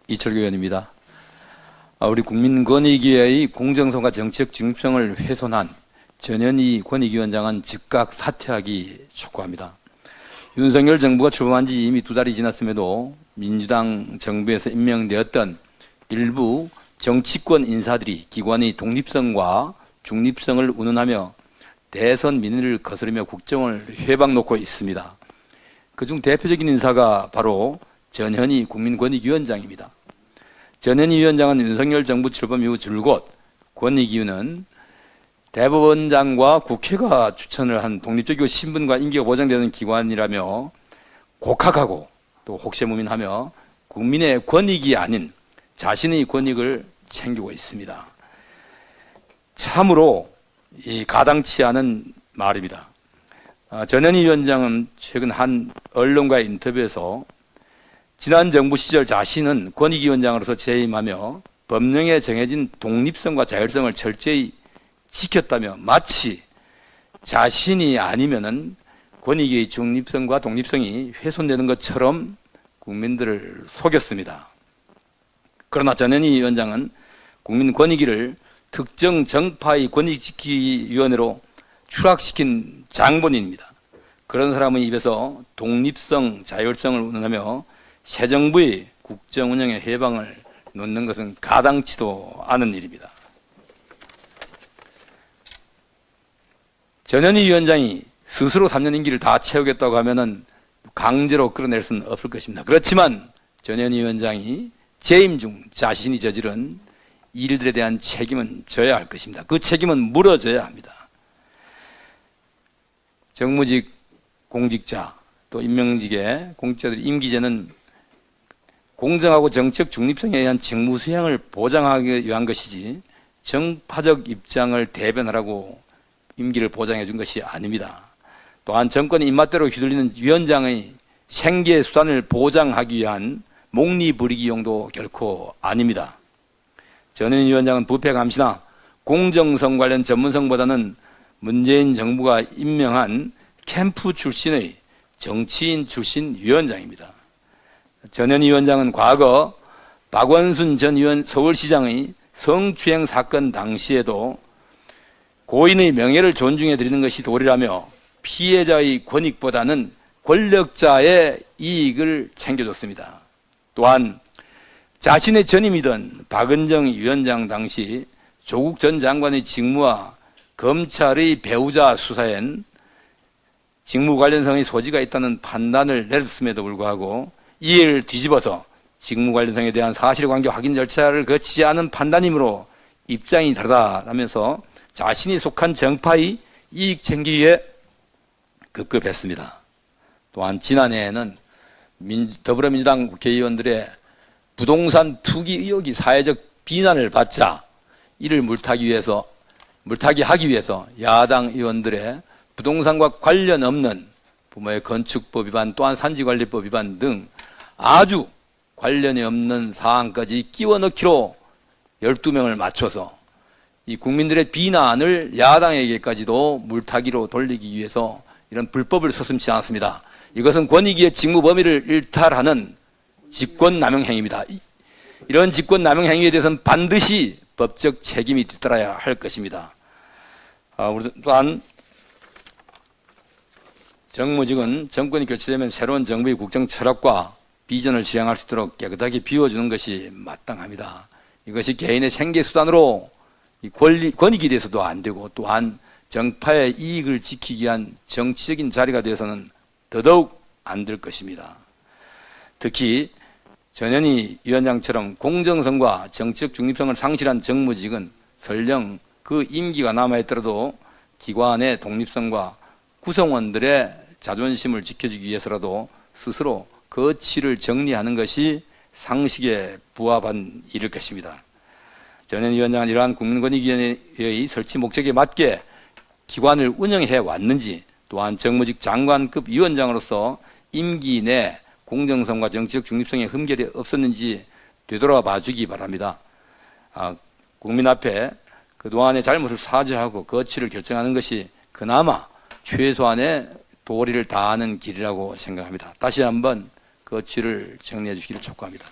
이철규 의원입니다. 우리 국민권익위의 공정성과 정책 중립성을 훼손한 전현희 권익위원장은 즉각 사퇴하기 촉구합니다. 윤석열 정부가 출범한 지 이미 2달이 지났음에도 민주당 정부에서 임명되었던 일부 정치권 인사들이 기관의 독립성과 중립성을 운운하며 대선 민의를 거스르며 국정을 회방놓고 있습니다. 그중 대표적인 인사가 바로 전현희 국민권익위원장입니다. 전현희 위원장은 윤석열 정부 출범 이후 줄곧 권익위는 대법원장과 국회가 추천을 한 독립적이고 신분과 임기가 보장되는 기관이라며 곡학하고 또 혹세무민하며 국민의 권익이 아닌 자신의 권익을 챙기고 있습니다. 참으로 가당치 않은 말입니다. 전현희 위원장은 최근 한 언론과의 인터뷰에서 지난 정부 시절 자신은 권익위원장으로서 재임하며 법령에 정해진 독립성과 자율성을 철저히 지켰다며 마치 자신이 아니면은 권익위의 중립성과 독립성이 훼손되는 것처럼 국민들을 속였습니다. 그러나 전현희 위원장은 국민권익위를 특정 정파의 권익지키위원회로 추락시킨 장본인입니다. 그런 사람의 입에서 독립성, 자율성을 운운하며 새 정부의 국정 운영의 해방을 놓는 것은 가당치도 않은 일입니다. 전현희 위원장이 스스로 3년 임기를 다 채우겠다고 하면은 강제로 끌어낼 수는 없을 것입니다. 그렇지만 전현희 위원장이 재임 중 자신이 저지른 일들에 대한 책임은 져야 할 것입니다. 그 책임은 물어져야 합니다. 정무직 공직자 또 임명직의 공직자들의 임기제는 공정하고 정책 중립성에 의한 직무 수행을 보장하기 위한 것이지 정파적 입장을 대변하라고 임기를 보장해 준 것이 아닙니다. 또한 정권의 입맛대로 휘둘리는 위원장의 생계 수단을 보장하기 위한 목리부리기용도 결코 아닙니다. 전현희 위원장은 부패 감시나 공정성 관련 전문성보다는 문재인 정부가 임명한 캠프 출신의 정치인 출신 위원장입니다. 전현희 위원장은 과거 박원순 전 서울시장의 성추행 사건 당시에도 고인의 명예를 존중해 드리는 것이 도리라며 피해자의 권익보다는 권력자의 이익을 챙겨줬습니다. 또한 자신의 전임이던 박은정 위원장 당시 조국 전 장관의 직무와 검찰의 배우자 수사엔 직무 관련성의 소지가 있다는 판단을 내렸음에도 불구하고 이를 뒤집어서 직무 관련성에 대한 사실관계 확인 절차를 거치지 않은 판단이므로 입장이 다르다라면서 자신이 속한 정파의 이익 챙기기에 급급했습니다. 또한 지난해에는 더불어민주당 국회의원들의 부동산 투기 의혹이 사회적 비난을 받자 이를 물타기 하기 위해서 야당 의원들의 부동산과 관련 없는 부모의 건축법 위반 또한 산지관리법 위반 등 아주 관련이 없는 사항까지 끼워 넣기로 12명을 맞춰서 이 국민들의 비난을 야당에게까지도 물타기로 돌리기 위해서 이런 불법을 서슴지 않았습니다. 이것은 권익위의 직무 범위를 일탈하는 직권남용 행위입니다. 이런 직권남용 행위에 대해서는 반드시 법적 책임이 뒤따라야 할 것입니다. 또한 정무직은 정권이 교체되면 새로운 정부의 국정 철학과 비전을 실행할 수 있도록 깨끗하게 비워주는 것이 마땅합니다. 이것이 개인의 생계수단으로 권익이 돼서도 안 되고 또한 정파의 이익을 지키기 위한 정치적인 자리가 되어서는 더더욱 안 될 것입니다. 특히 전현희 위원장처럼 공정성과 정치적 중립성을 상실한 정무직은 설령 그 임기가 남아있더라도 기관의 독립성과 구성원들의 자존심을 지켜주기 위해서라도 스스로 거취를 정리하는 것이 상식에 부합한 일일 것입니다. 전현희 위원장은 이러한 국민권익위원회의 설치 목적에 맞게 기관을 운영해 왔는지 또한 정무직 장관급 위원장으로서 임기 내 공정성과 정치적 중립성에 흠결이 없었는지 되돌아봐 주기 바랍니다. 국민 앞에 그동안의 잘못을 사죄하고 거취를 결정하는 것이 그나마 최소한의 도리를 다하는 길이라고 생각합니다. 다시 한번 거취를 정리해 주시기를 촉구합니다.